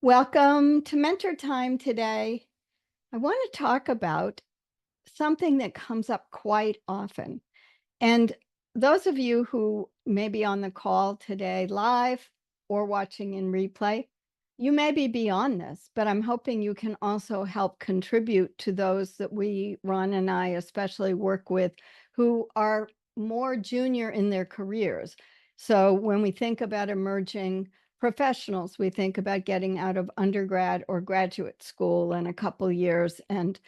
Welcome to Mentor Time today. I want to talk about something that comes up quite often. And those of you who may be on the call today live or watching in replay, you may be beyond this, but I'm hoping you can also help contribute to those that Ron and I especially work with, who are more junior in their careers. So when we think about emerging professionals, we think about getting out of undergrad or graduate school in a couple years and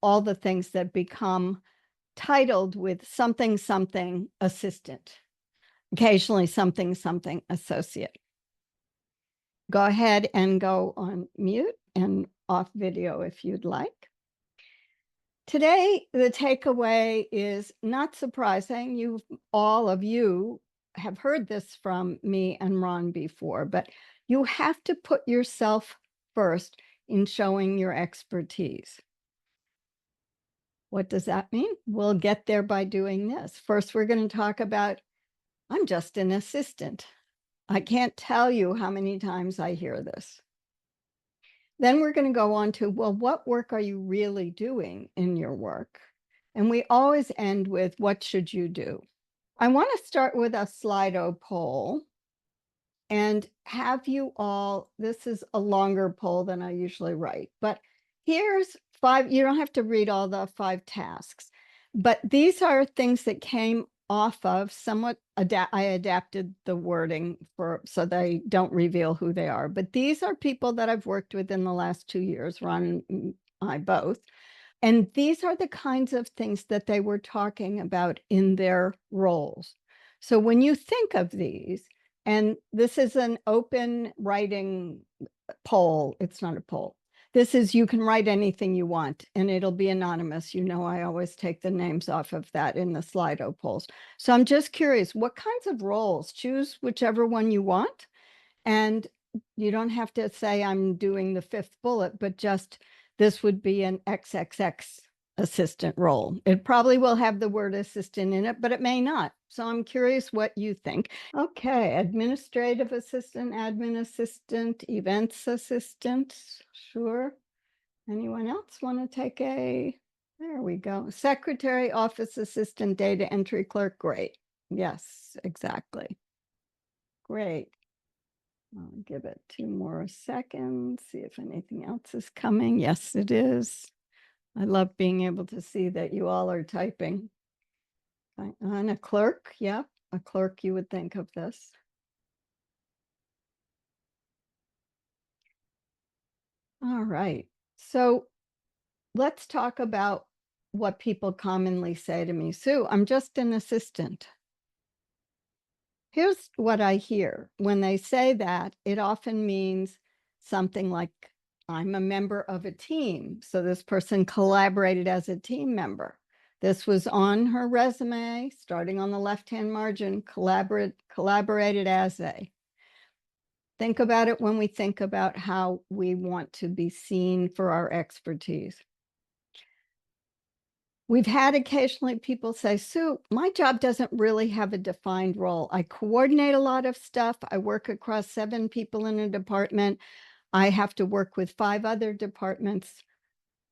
all the things that become titled with something something assistant, occasionally something something associate. Go ahead and go on mute and off video if you'd like. Today, the takeaway is not surprising. All of you have heard this from me and Ron before, but you have to put yourself first in showing your expertise. What does that mean? We'll get there by doing this. First, we're going to talk about, I'm just an assistant. I can't tell you how many times I hear this. Then we're going to go on to, well, what work are you really doing in your work? And we always end with, what should you do? I want to start with a Slido poll and have you all, this is a longer poll than I usually write, but here's 5, you don't have to read all the 5 tasks, but these are things that came off of somewhat, I adapted the wording so they don't reveal who they are, but these are people that I've worked with in the last 2 years, Ron and I both. And these are the kinds of things that they were talking about in their roles. So when you think of these, and this is an open writing poll, it's not a poll. This is, you can write anything you want and it'll be anonymous. I always take the names off of that in the Slido polls. So I'm just curious, what kinds of roles? Choose whichever one you want. And you don't have to say I'm doing the 5th bullet, but just this would be an XXX assistant role. It probably will have the word assistant in it, but it may not. So I'm curious what you think. Okay, administrative assistant, admin assistant, events assistant, sure. Anyone else want to take there we go. Secretary, office assistant, data entry clerk, great. Yes, exactly. Great. I'll give it 2 more seconds, see if anything else is coming. Yes, it is. I love being able to see that you all are typing. And a clerk, yep, a clerk, you would think of this. All right, so let's talk about what people commonly say to me. Sue, I'm just an assistant. Here's what I hear. When they say that, it often means something like, I'm a member of a team. So this person collaborated as a team member. This was on her resume, starting on the left-hand margin, collaborated as a. Think about it when we think about how we want to be seen for our expertise. We've had occasionally people say, Sue, my job doesn't really have a defined role. I coordinate a lot of stuff. I work across 7 people in a department. I have to work with 5 other departments.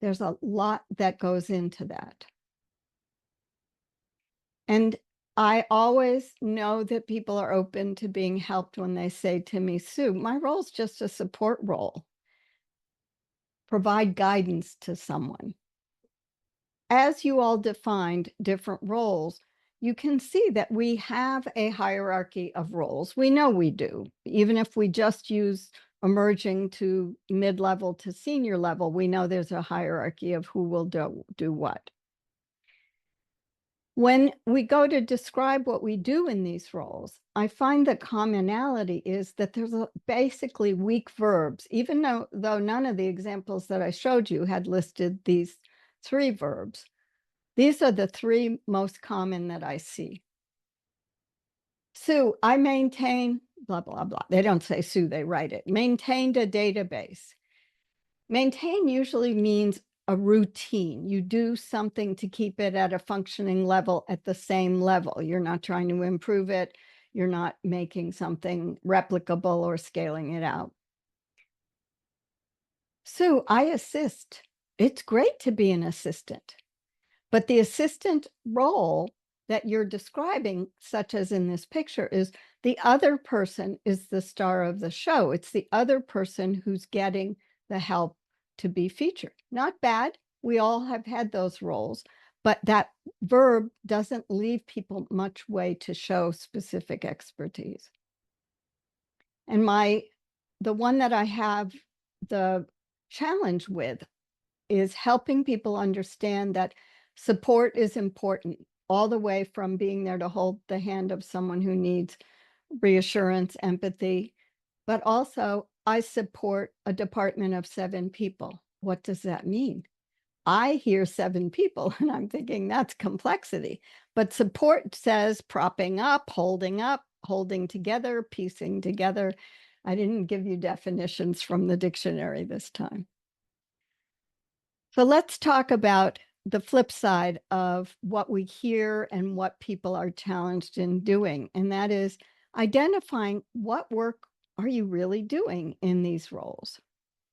There's a lot that goes into that. And I always know that people are open to being helped when they say to me, Sue, my role is just a support role. Provide guidance to someone. As you all defined different roles, you can see that we have a hierarchy of roles. We know we do. Even if we just use emerging to mid-level to senior level, we know there's a hierarchy of who will do what. When we go to describe what we do in these roles, I find the commonality is that there's basically weak verbs, even though none of the examples that I showed you had listed these 3 verbs. These are the 3 most common that I see. Sue, I maintain, blah, blah, blah. They don't say Sue, they write it. Maintained a database. Maintain usually means a routine. You do something to keep it at a functioning level at the same level. You're not trying to improve it. You're not making something replicable or scaling it out. Sue, I assist. It's great to be an assistant. But the assistant role that you're describing, such as in this picture, is the other person is the star of the show. It's the other person who's getting the help to be featured. Not bad. We all have had those roles, but that verb doesn't leave people much way to show specific expertise. And the one that I have the challenge with is helping people understand that support is important, all the way from being there to hold the hand of someone who needs reassurance, empathy, but also I support a department of 7 people. What does that mean? I hear 7 people and I'm thinking that's complexity, but support says propping up, holding together, piecing together. I didn't give you definitions from the dictionary this time. So let's talk about the flip side of what we hear and what people are challenged in doing, and that is identifying what work are you really doing in these roles.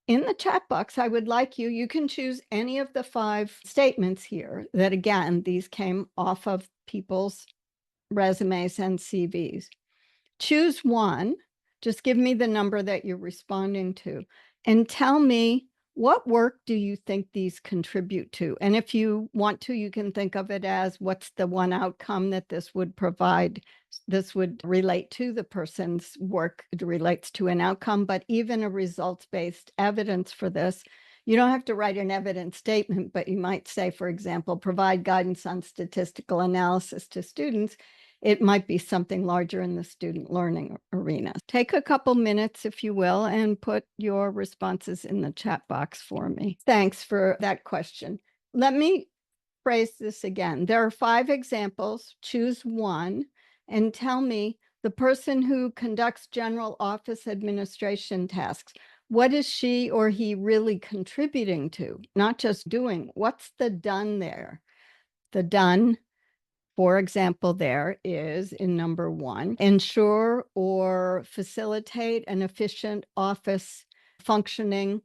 In the chat box, I would like you can choose any of the 5 statements here that, again, these came off of people's resumes and CVs. Choose one, just give me the number that you're responding to, and tell me what work do you think these contribute to? And if you want to, you can think of it as what's the one outcome that this would provide. This would relate to the person's work. It relates to an outcome, but even a results-based evidence for this. You don't have to write an evidence statement, but you might say, for example, provide guidance on statistical analysis to students. It might be something larger in the student learning arena. Take a couple minutes, if you will, and put your responses in the chat box for me. Thanks for that question. Let me phrase this again. There are 5 examples. Choose one and tell me the person who conducts general office administration tasks. What is she or he really contributing to? Not just doing. What's the done there? The done, for example, there is in number 1, ensure or facilitate an efficient office functioning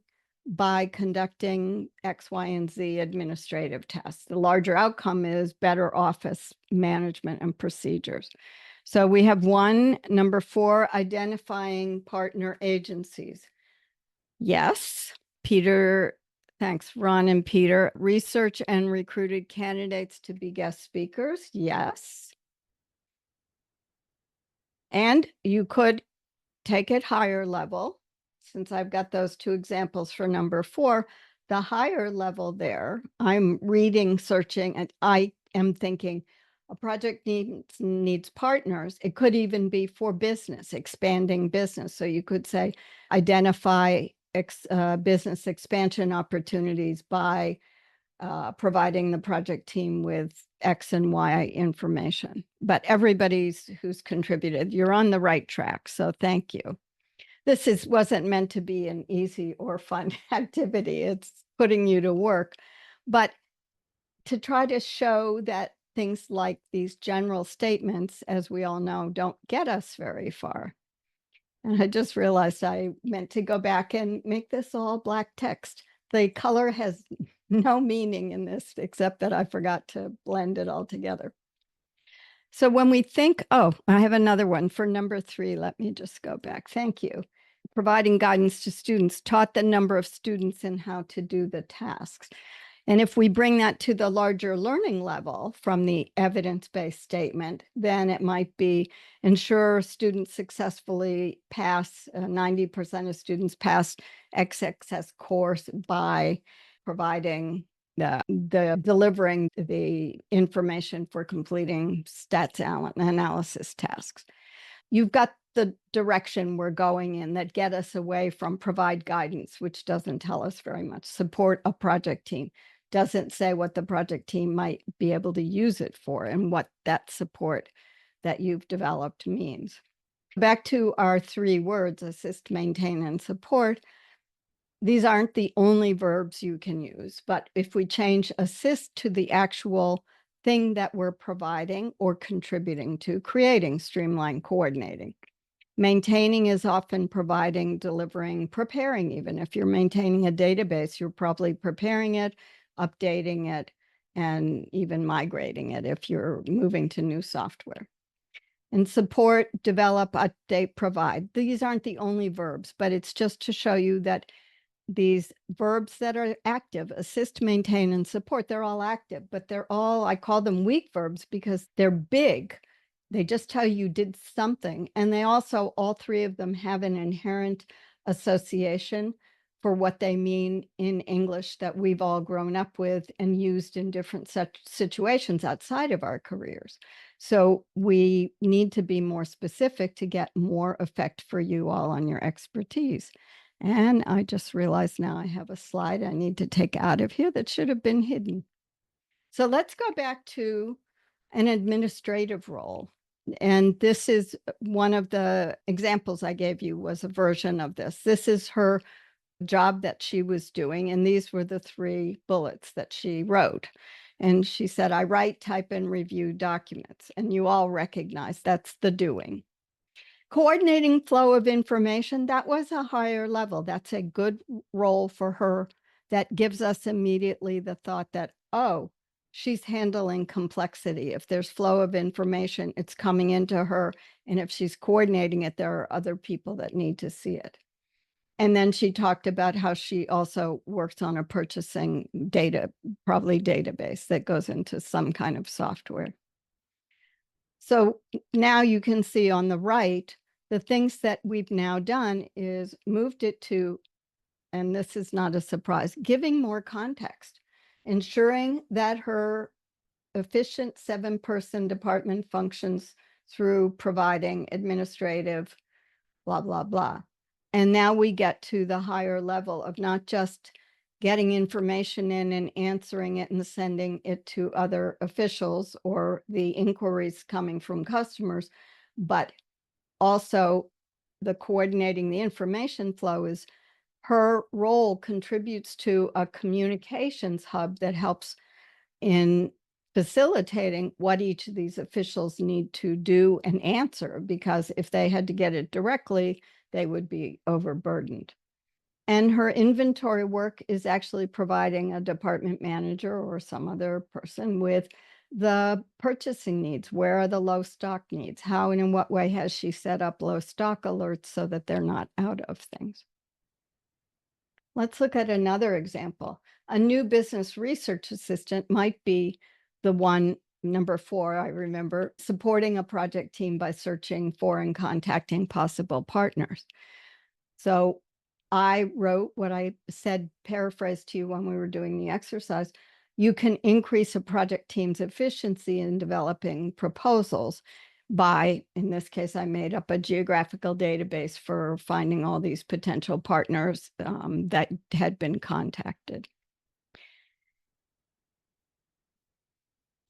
by conducting X, Y, and Z administrative tasks. The larger outcome is better office management and procedures. So we have 1, number 4, identifying partner agencies. Yes, Peter. Thanks, Ron and Peter. Research and recruited candidates to be guest speakers. Yes. And you could take it higher level, since I've got those 2 examples for number 4. The higher level there, I'm reading, searching, and I am thinking a project needs partners. It could even be for business, expanding business. So you could say identify business expansion opportunities by providing the project team with X and Y information. But everybody's who's contributed, you're on the right track. So thank you. This wasn't meant to be an easy or fun activity. It's putting you to work. But to try to show that things like these general statements, as we all know, don't get us very far. And I just realized I meant to go back and make this all black text. The color has no meaning in this, except that I forgot to blend it all together. So when we think, oh, I have another one for number 3. Let me just go back. Thank you. Providing guidance to students, taught the number of students and how to do the tasks. And if we bring that to the larger learning level from the evidence-based statement, then it might be ensure students successfully pass, 90% of students pass XXX course by providing delivering the information for completing stats analysis tasks. You've got the direction we're going in that get us away from provide guidance, which doesn't tell us very much. Support a project team doesn't say what the project team might be able to use it for and what that support that you've developed means. Back to our 3 words, assist, maintain, and support. These aren't the only verbs you can use, but if we change assist to the actual thing that we're providing or contributing to, creating, streamline, coordinating, Maintaining is often providing, delivering, preparing. Even if you're maintaining a database, you're probably preparing it, updating it, and even migrating it if you're moving to new software. And support, develop, update, provide. These aren't the only verbs, but it's just to show you that these verbs that are active, assist, maintain, and support, they're all active, but they're all, I call them weak verbs because they're big. They just tell you did something. And they also, all three of them have an inherent association for what they mean in English that we've all grown up with and used in different such situations outside of our careers. So we need to be more specific to get more effect for you all on your expertise. And I just realized now I have a slide I need to take out of here that should have been hidden. So let's go back to an administrative role. And this is one of the examples I gave you was a version of this. This is her job that she was doing. And these were the 3 bullets that she wrote. And she said, I write, type, and review documents. And you all recognize that's the doing. Coordinating flow of information, that was a higher level. That's a good role for her. That gives us immediately the thought that, oh, she's handling complexity. If there's flow of information, it's coming into her. And if she's coordinating it, there are other people that need to see it. And then she talked about how she also works on a purchasing data, probably database that goes into some kind of software. So now you can see on the right, the things that we've now done is moved it to, and this is not a surprise, giving more context, ensuring that her efficient 7-person department functions through providing administrative, blah, blah, blah. And now we get to the higher level of not just getting information in and answering it and sending it to other officials or the inquiries coming from customers, but also the coordinating the information flow. Is her role contributes to a communications hub that helps in facilitating what each of these officials need to do and answer, because if they had to get it directly, they would be overburdened. And her inventory work is actually providing a department manager or some other person with the purchasing needs. Where are the low stock needs? How and in what way has she set up low stock alerts so that they're not out of things? Let's look at another example. A new business research assistant might be the one, number 4, I remember, supporting a project team by searching for and contacting possible partners. So I wrote what I said, paraphrased to you when we were doing the exercise. You can increase a project team's efficiency in developing proposals by, in this case, I made up a geographical database for finding all these potential partners that had been contacted.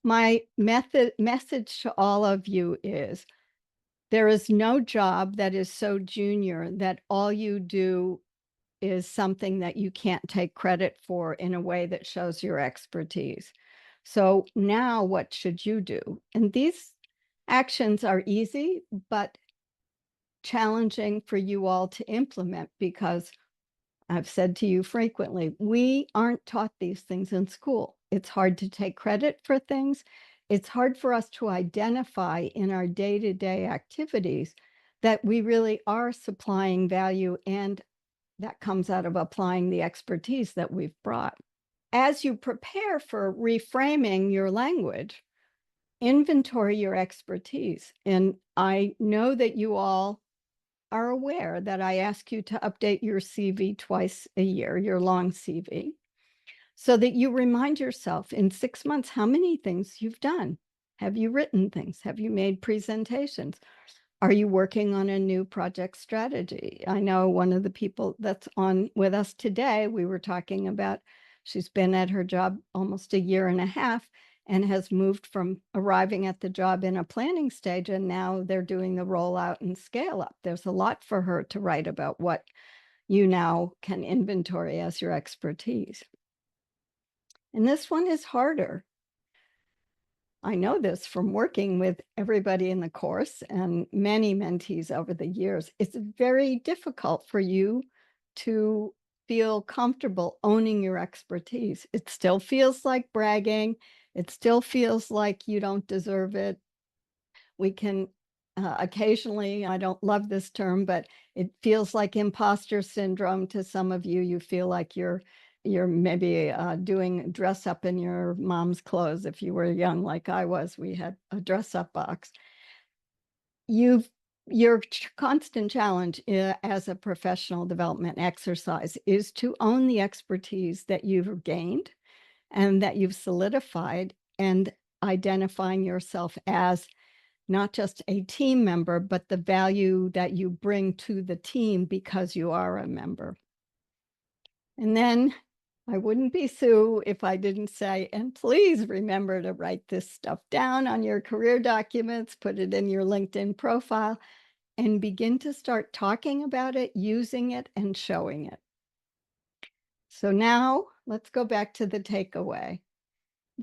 My message to all of you is there is no job that is so junior that all you do is something that you can't take credit for in a way that shows your expertise. So now what should you do? And these actions are easy, but challenging for you all to implement, because I've said to you frequently, we aren't taught these things in school. It's hard to take credit for things. It's hard for us to identify in our day-to-day activities that we really are supplying value, and that comes out of applying the expertise that we've brought. As you prepare for reframing your language, inventory your expertise. And I know that you all are aware that I ask you to update your CV twice a year, your long CV, so that you remind yourself in 6 months how many things you've done. Have you written things? Have you made presentations? Are you working on a new project strategy? I know one of the people that's on with us today, we were talking about, she's been at her job almost a year and a half and has moved from arriving at the job in a planning stage, and now they're doing the rollout and scale up. There's a lot for her to write about what you now can inventory as your expertise. And this one is harder. I know this from working with everybody in the course and many mentees over the years. It's very difficult for you to feel comfortable owning your expertise. It still feels like bragging. It still feels like you don't deserve it. We can occasionally, I don't love this term, but it feels like imposter syndrome to some of you. You feel like you're maybe doing dress up in your mom's clothes. If you were young like I was, we had a dress up box. You've your constant challenge as a professional development exercise is to own the expertise that you've gained and that you've solidified, and identifying yourself as not just a team member, but the value that you bring to the team because you are a member. And then I wouldn't be Sue if I didn't say, and please remember to write this stuff down on your career documents, put it in your LinkedIn profile, and begin to start talking about it, using it, and showing it. So now let's go back to the takeaway.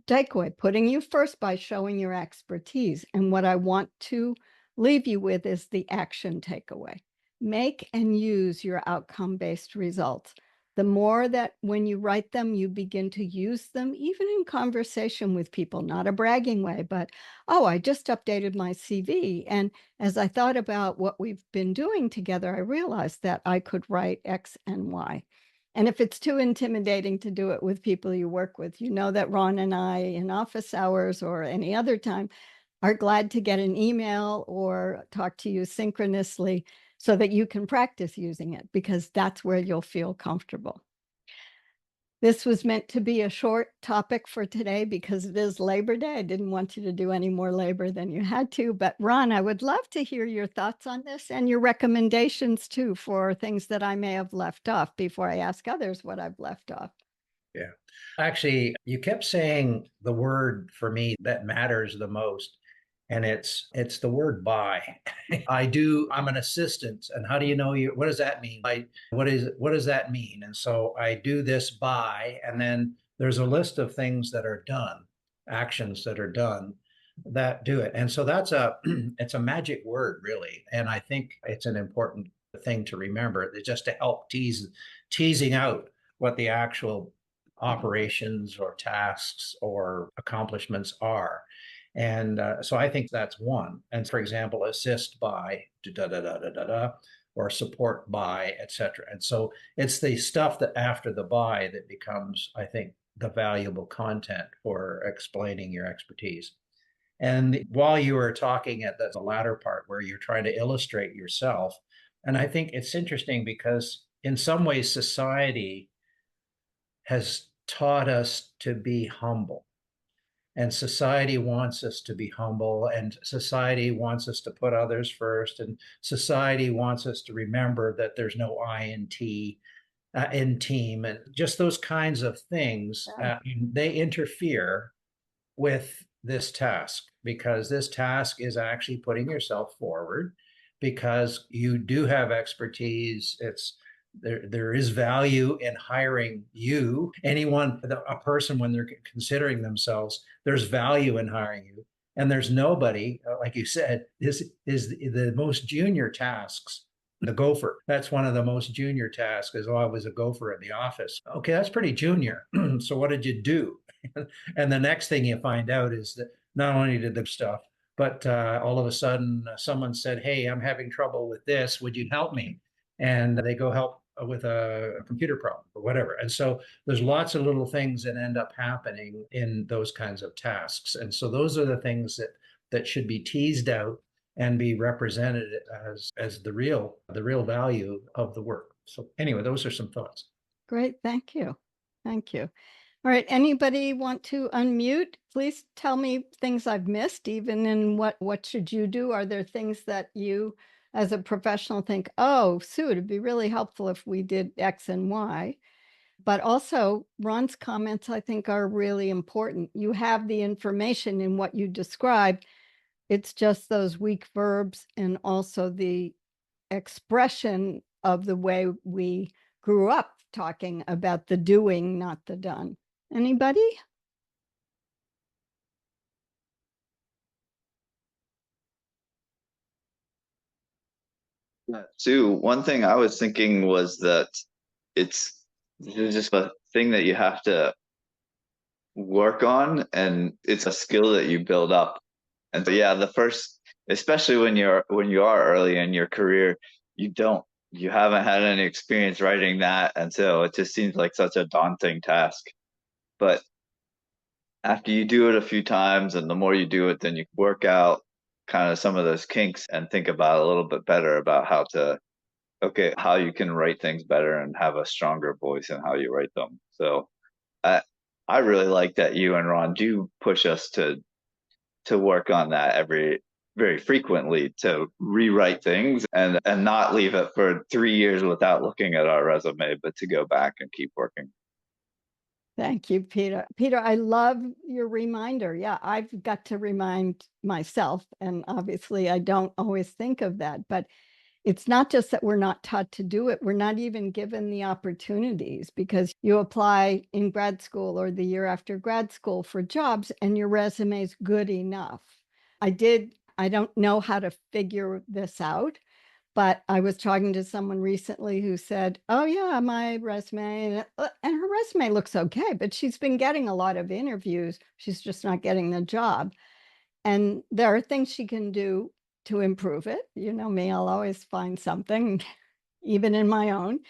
Takeaway, putting you first by showing your expertise. And what I want to leave you with is the action takeaway. Make and use your outcome-based results. The more that when you write them, you begin to use them, even in conversation with people, not a bragging way, but, oh, I just updated my CV. And as I thought about what we've been doing together, I realized that I could write X and Y. And if it's too intimidating to do it with people you work with, you know that Ron and I, in office hours or any other time, are glad to get an email or talk to you synchronously so that you can practice using it, because that's where you'll feel comfortable. This was meant to be a short topic for today because it is Labor Day. I didn't want you to do any more labor than you had to. But Ron, I would love to hear your thoughts on this and your recommendations too for things that I may have left off before I ask others what I've left off. Yeah. Actually, you kept saying the word for me that matters the most, and it's the word by. I'm an assistant. And how do you know what does that mean? What does that mean? And so I do this by, and then there's a list of things that are done, actions that are done that do it. And so that's it's a magic word, really. And I think it's an important thing to remember. It's just to help teasing out what the actual operations or tasks or accomplishments are. And so I think that's one. And for example, assist by da da da da da da, or support by, etc. And so it's the stuff that after the by that becomes, I think, the valuable content for explaining your expertise. And while you were talking at the latter part where you're trying to illustrate yourself, and I think it's interesting because in some ways society has taught us to be humble. And society wants us to be humble, and society wants us to put others first, and society wants us to remember that there's no I in T in team, and just those kinds of things. Yeah. They interfere with this task because this task is actually putting yourself forward because you do have expertise. There is value in hiring you. A person, when they're considering themselves, there's value in hiring you. And there's nobody, like you said, this is the most junior tasks. The gopher. That's one of the most junior tasks is, oh, I was a gopher at the office. Okay, that's pretty junior. So what did you do? And the next thing you find out is that not only did the stuff, but all of a sudden someone said, hey, I'm having trouble with this. Would you help me? And they go help with a computer problem or whatever. And so there's lots of little things that end up happening in those kinds of tasks. And so those are the things that should be teased out and be represented as the real value of the work. So anyway, those are some thoughts. Great. Thank you. Thank you. All right. Anybody want to unmute? Please tell me things I've missed, even in what should you do? Are there things that you as a professional think, oh, Sue, it'd be really helpful if we did X and Y? But also Ron's comments, I think, are really important. You have the information in what you described. It's just those weak verbs and also the expression of the way we grew up talking about the doing, not the done. Anybody? Sue, one thing I was thinking was that it's just a thing that you have to work on, and it's a skill that you build up. And so, yeah, the first, especially when you are early in your career, you don't you haven't had any experience writing that, and so it just seems like such a daunting task. But after you do it a few times, and the more you do it, then you work out kind of some of those kinks and think about a little bit better about how you can write things better and have a stronger voice in how you write them. So I I really like that you and Ron do push us to work on that very frequently, to rewrite things and not leave it for 3 years without looking at our resume, but to go back and keep working. Thank you, Peter. Peter, I love your reminder. Yeah, I've got to remind myself, and obviously I don't always think of that, but it's not just that we're not taught to do it, we're not even given the opportunities, because you apply in grad school or the year after grad school for jobs and your resume is good enough. I don't know how to figure this out, but I was talking to someone recently who said, "Oh yeah, my resume," and her resume looks okay, but she's been getting a lot of interviews. She's just not getting the job. And there are things she can do to improve it. You know me, I'll always find something, even in my own.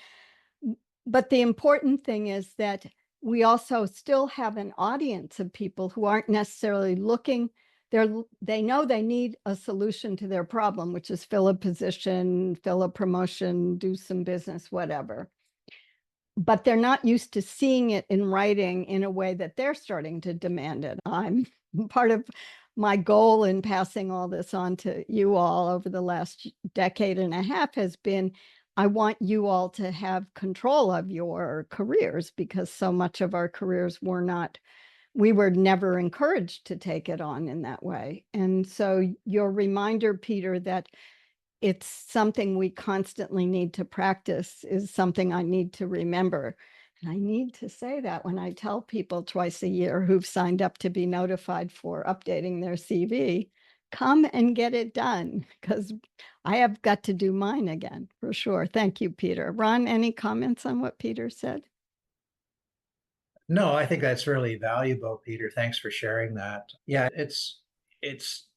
But the important thing is that we also still have an audience of people who aren't necessarily looking. They know they need a solution to their problem, which is fill a position, fill a promotion, do some business, whatever. But they're not used to seeing it in writing in a way that they're starting to demand it. I'm part of my goal in passing all this on to you all over the last decade and a half has been, I want you all to have control of your careers, because so much of our careers we were never encouraged to take it on in that way. And so your reminder, Peter, that it's something we constantly need to practice is something I need to remember. And I need to say that when I tell people twice a year who've signed up to be notified for updating their CV, come and get it done, because I have got to do mine again for sure. Thank you, Peter. Ron, any comments on what Peter said? No, I think that's really valuable, Peter. Thanks for sharing that. Yeah, it's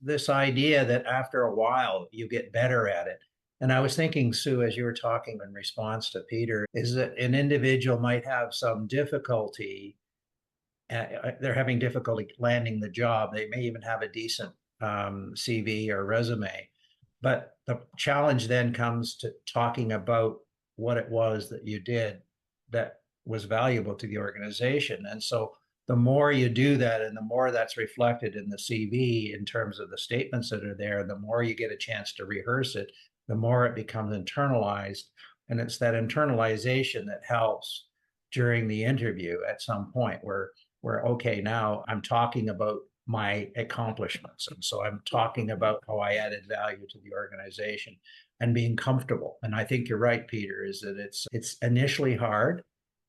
this idea that after a while you get better at it. And I was thinking, Sue, as you were talking in response to Peter, is that an individual might have some difficulty. They're having difficulty landing the job. They may even have a decent CV or resume, but the challenge then comes to talking about what it was that you did that was valuable to the organization. And so the more you do that and the more that's reflected in the CV in terms of the statements that are there, the more you get a chance to rehearse it, the more it becomes internalized. And it's that internalization that helps during the interview at some point where okay, now I'm talking about my accomplishments. And so I'm talking about how I added value to the organization and being comfortable. And I think you're right, Peter, is that it's initially hard,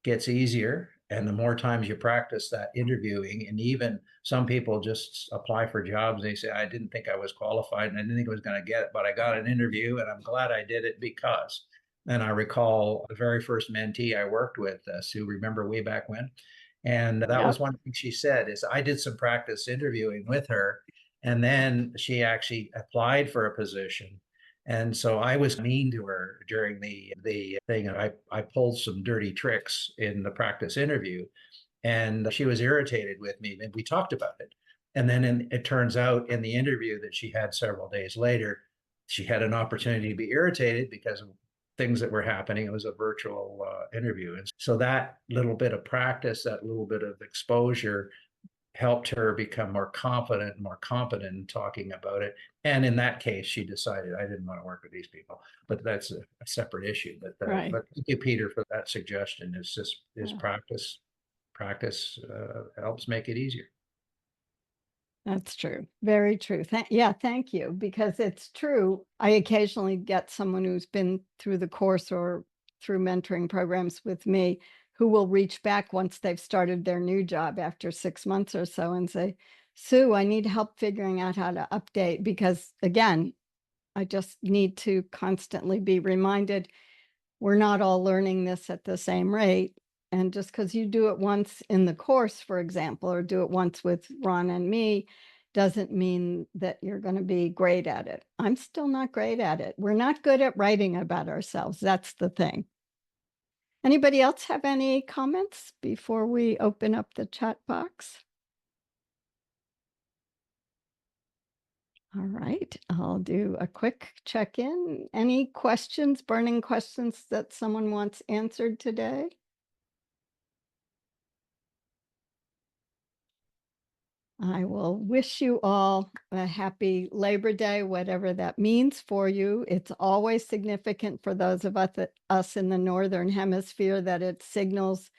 gets easier. And the more times you practice that interviewing, and even some people just apply for jobs, they say, I didn't think I was qualified and I didn't think I was going to get it, but I got an interview and I'm glad I did it because. And I recall the very first mentee I worked with, Sue, remember way back when? And that Yeah. was one thing she said is I did some practice interviewing with her. And then she actually applied for a position. And so I was mean to her during the thing. I pulled some dirty tricks in the practice interview. And she was irritated with me. And we talked about it. And then it turns out in the interview that she had several days later, she had an opportunity to be irritated because of things that were happening. It was a virtual interview. And so that little bit of practice, that little bit of exposure helped her become more confident and more competent in talking about it. And in that case, she decided I didn't want to work with these people, but that's a separate issue. Right. But thank you, Peter, for that suggestion. It's just is Yeah. practice. Practice helps make it easier. That's true. Very true. Yeah, thank you. Because it's true. I occasionally get someone who's been through the course or through mentoring programs with me who will reach back once they've started their new job after 6 months or so and say, Sue, I need help figuring out how to update, because again, I just need to constantly be reminded we're not all learning this at the same rate. And just because you do it once in the course, for example, or do it once with Ron and me, doesn't mean that you're going to be great at it. I'm still not great at it. We're not good at writing about ourselves. That's the thing. Anybody else have any comments before we open up the chat box? All right, I'll do a quick check-in. Any questions, burning questions that someone wants answered today? I will wish you all a happy Labor Day, whatever that means for you. It's always significant for those of us in the Northern Hemisphere that it signals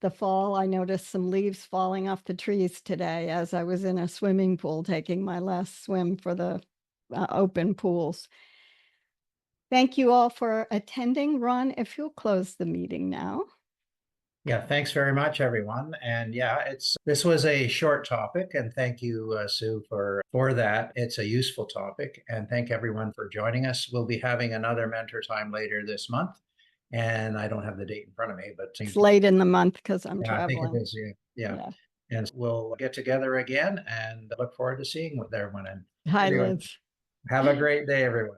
the fall. I noticed some leaves falling off the trees today as I was in a swimming pool taking my last swim for the open pools. Thank you all for attending. Ron, if you'll close the meeting now. Yeah, thanks very much, everyone. And yeah, this was a short topic, and thank you, Sue, for that. It's a useful topic, and thank everyone for joining us. We'll be having another mentor time later this month, and I don't have the date in front of me, but It's late in the month because I'm yeah, I think traveling. it is. Yeah. And we'll get together again, and look forward to seeing what everyone. And Hi, anyway, Liz. have a great day, everyone.